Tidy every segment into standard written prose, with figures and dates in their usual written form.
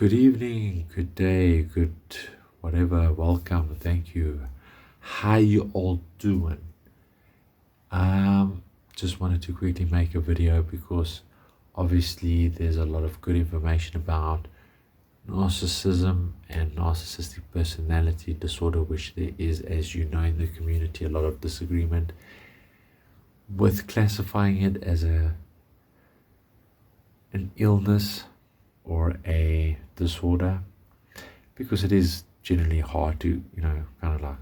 Good evening, good day, good whatever, welcome, thank you. How you all doing? Just wanted to quickly make a video because obviously there's a lot of good information about narcissism and narcissistic personality disorder, which there is, as you know, in the community, a lot of disagreement with classifying it as an illness or a disorder, because it is generally hard to kind of like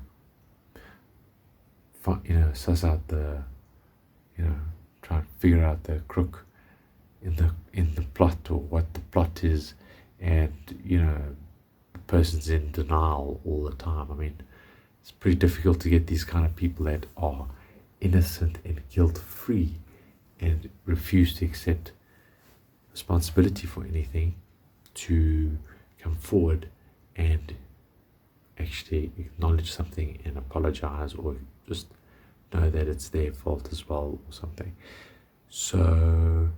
suss out the try and figure out the crook in the plot, or what the plot is, and the person's in denial all the time. I mean, it's pretty difficult to get these kind of people that are innocent and guilt free and refuse to accept responsibility for anything to come forward and actually acknowledge something and apologize, or just know that it's their fault as well or something. So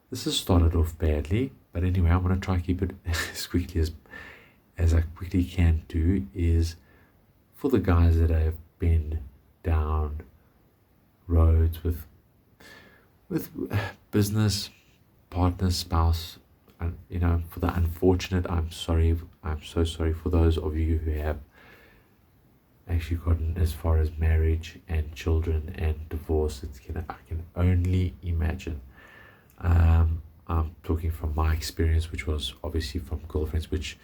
this has started off badly, but anyway, I'm going to try and keep it as quickly as I quickly can do. Is for the guys that have been down roads with business partner, spouse, and for the unfortunate, I'm so sorry for those of you who have actually gotten as far as marriage and children and divorce. I can only imagine. I'm talking from my experience, which was obviously from girlfriends, which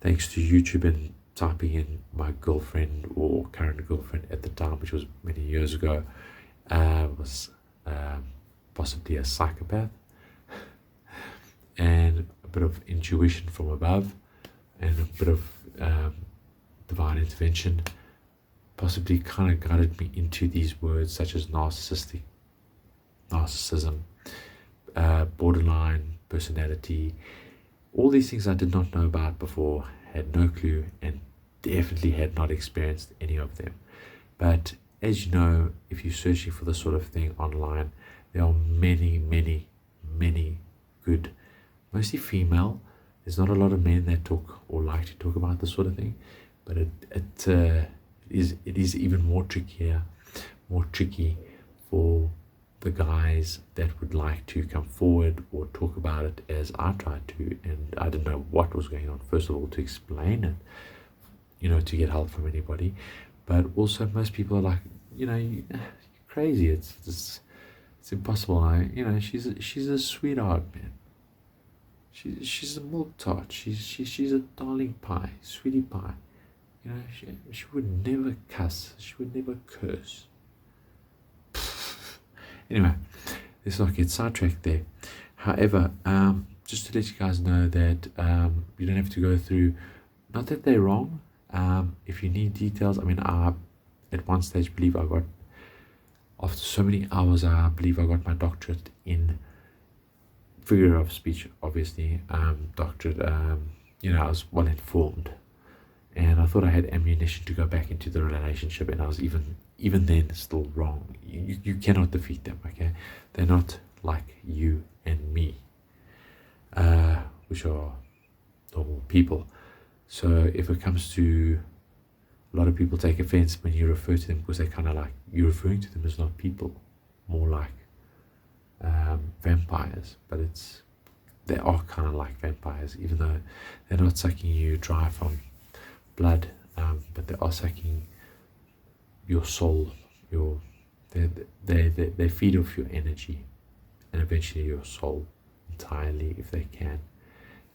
thanks to YouTube and typing in my girlfriend or current girlfriend at the time, which was many years ago, was possibly a psychopath, and a bit of intuition from above and a bit of divine intervention possibly kind of guided me into these words such as narcissism, borderline personality. All these things I did not know about before, had no clue, and definitely had not experienced any of them. But as you know, if you're searching for this sort of thing online, there are many good, mostly female. There's not a lot of men that talk or like to talk about this sort of thing, but it is even more tricky for the guys that would like to come forward or talk about it, as I tried to, and I didn't know what was going on, first of all, to explain it, to get help from anybody. But also most people are like, you're crazy, it's impossible. She's a sweetheart, man. She's a milk tart. She's a darling pie, sweetie pie. She would never cuss. She would never curse. Anyway, let's not get sidetracked there. However, just to let you guys know that you don't have to go through, not that they're wrong. If you need details, I at one stage after so many hours, I believe I got my doctorate in figure of speech, obviously. Doctorate, I was well informed. And I thought I had ammunition to go back into the relationship, and I was even then still wrong. You cannot defeat them, okay? They're not like you and me, which are normal people. So if it comes to, a lot of people take offense when you refer to them, because they kind of like, you're referring to them as not people, more like vampires. But they are kind of like vampires, even though they're not sucking you dry from blood, but they are sucking your soul. They feed off your energy and eventually your soul entirely, if they can,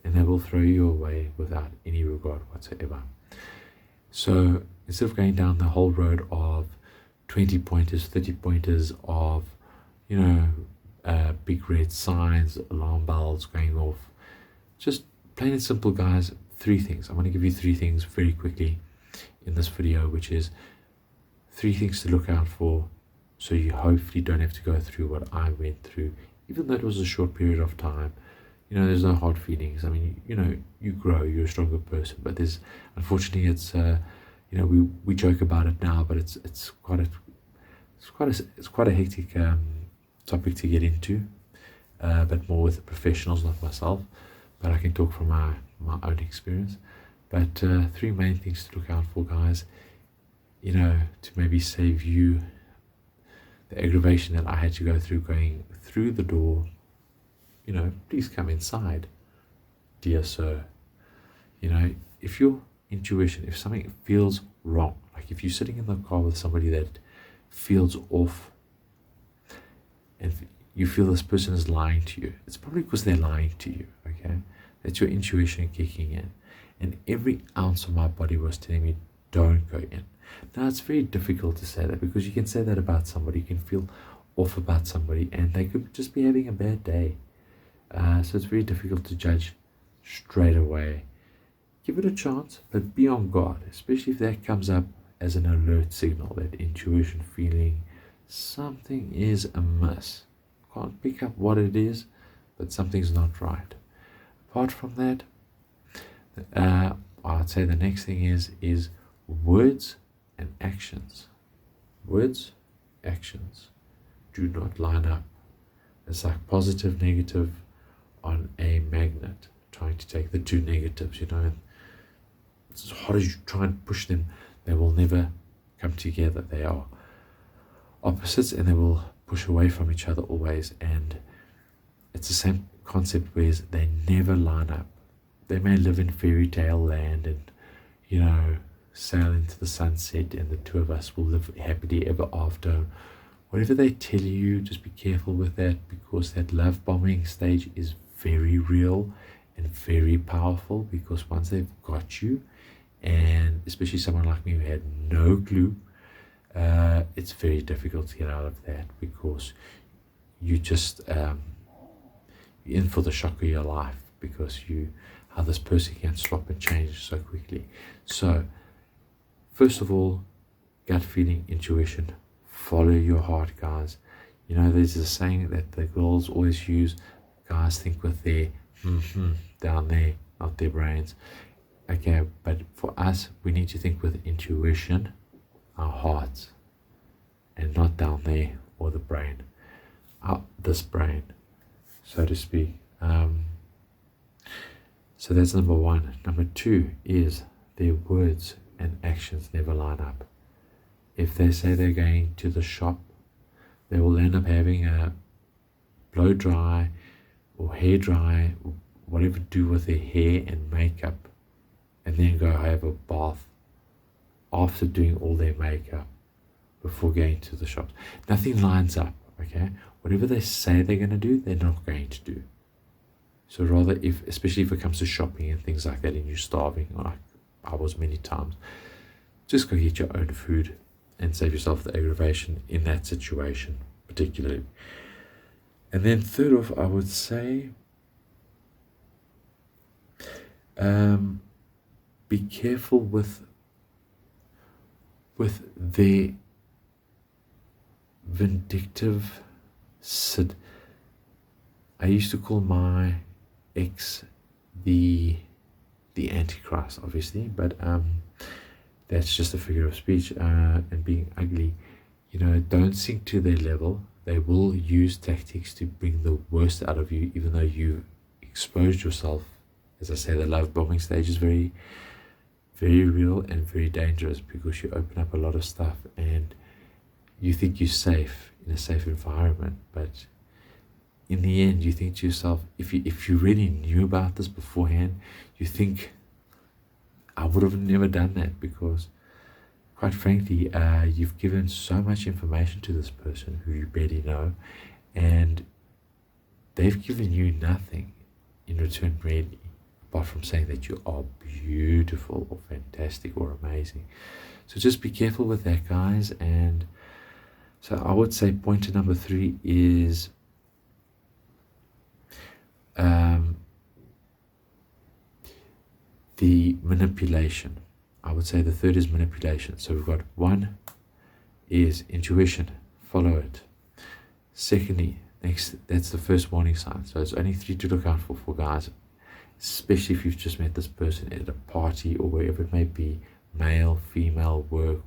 and they will throw you away without any regard whatsoever. So instead of going down the whole road of 20 pointers, 30 pointers of big red signs, alarm bells going off, just plain and simple, guys, 3 things. I'm going to give you 3 things very quickly in this video, which is 3 things to look out for, so you hopefully don't have to go through what I went through, even though it was a short period of time. There's no hard feelings. You grow, you're a stronger person, but unfortunately, it's we joke about it now, but it's quite a hectic topic to get into, but more with the professionals, not myself. but I can talk from my own experience. But 3 main things to look out for, guys, to maybe save you the aggravation that I had to go through going through the door. Please come inside, dear sir. If your intuition, if something feels wrong, like if you're sitting in the car with somebody that feels off and you feel this person is lying to you, it's probably because they're lying to you, okay? That's your intuition kicking in. And every ounce of my body was telling me, don't go in. Now, it's very difficult to say that, because you can say that about somebody, you can feel off about somebody, and they could just be having a bad day. So it's very difficult to judge straight away. Give it a chance, but be on guard, especially if that comes up as an alert signal, that intuition feeling something is amiss. Can't pick up what it is, but something's not right. Apart from that, I'd say the next thing is words and actions. Words, actions do not line up. It's like positive, negative on a magnet, trying to take the two negatives, and as hard as you try and push them, they will never come together. They are opposites, and they will push away from each other always. And it's the same concept, where they never line up. They may live in fairy tale land and sail into the sunset, and the two of us will live happily ever after. Whatever they tell you, just be careful with that, because that love bombing stage is very real and very powerful, because once they've got you, and especially someone like me who had no clue, it's very difficult to get out of that, because you just you're in for the shock of your life, because how this person can swap and change so quickly. So first of all, gut feeling, intuition, follow your heart, guys. There's a saying that the girls always use, guys think with their down there, not their brains. Okay, but for us, we need to think with intuition, our hearts, and not down there, or the brain, this brain, so to speak. So that's number one. Number two is their words and actions never line up. If they say they're going to the shop, they will end up having a blow dry or hair dry, whatever to do with their hair and makeup, and then go have a bath after doing all their makeup before going to the shops. Nothing lines up, okay? Whatever they say they're going to do, they're not going to do. So rather, especially if it comes to shopping and things like that, and you're starving, like I was many times, just go get your own food and save yourself the aggravation in that situation, particularly. And then third off, I would say, be careful with their vindictive I used to call my ex the Antichrist, obviously, but that's just a figure of speech, and being ugly. Don't sink to their level. They will use tactics to bring the worst out of you, even though you've exposed yourself. As I say, the love bombing stage is very, very real and very dangerous, because you open up a lot of stuff and you think you're safe in a safe environment, but in the end, you think to yourself, if you really knew about this beforehand, you think, I would have never done that, because quite frankly, you've given so much information to this person who you barely know, and they've given you nothing in return, really, apart from saying that you are beautiful or fantastic or amazing. So just be careful with that, guys. And so I would say pointer number 3 is the manipulation. I would say the third is manipulation. So we've got 1 is intuition, follow it. Secondly, that's the first warning sign. So it's only 3 to look out for, guys, especially if you've just met this person at a party or wherever it may be, male, female, work,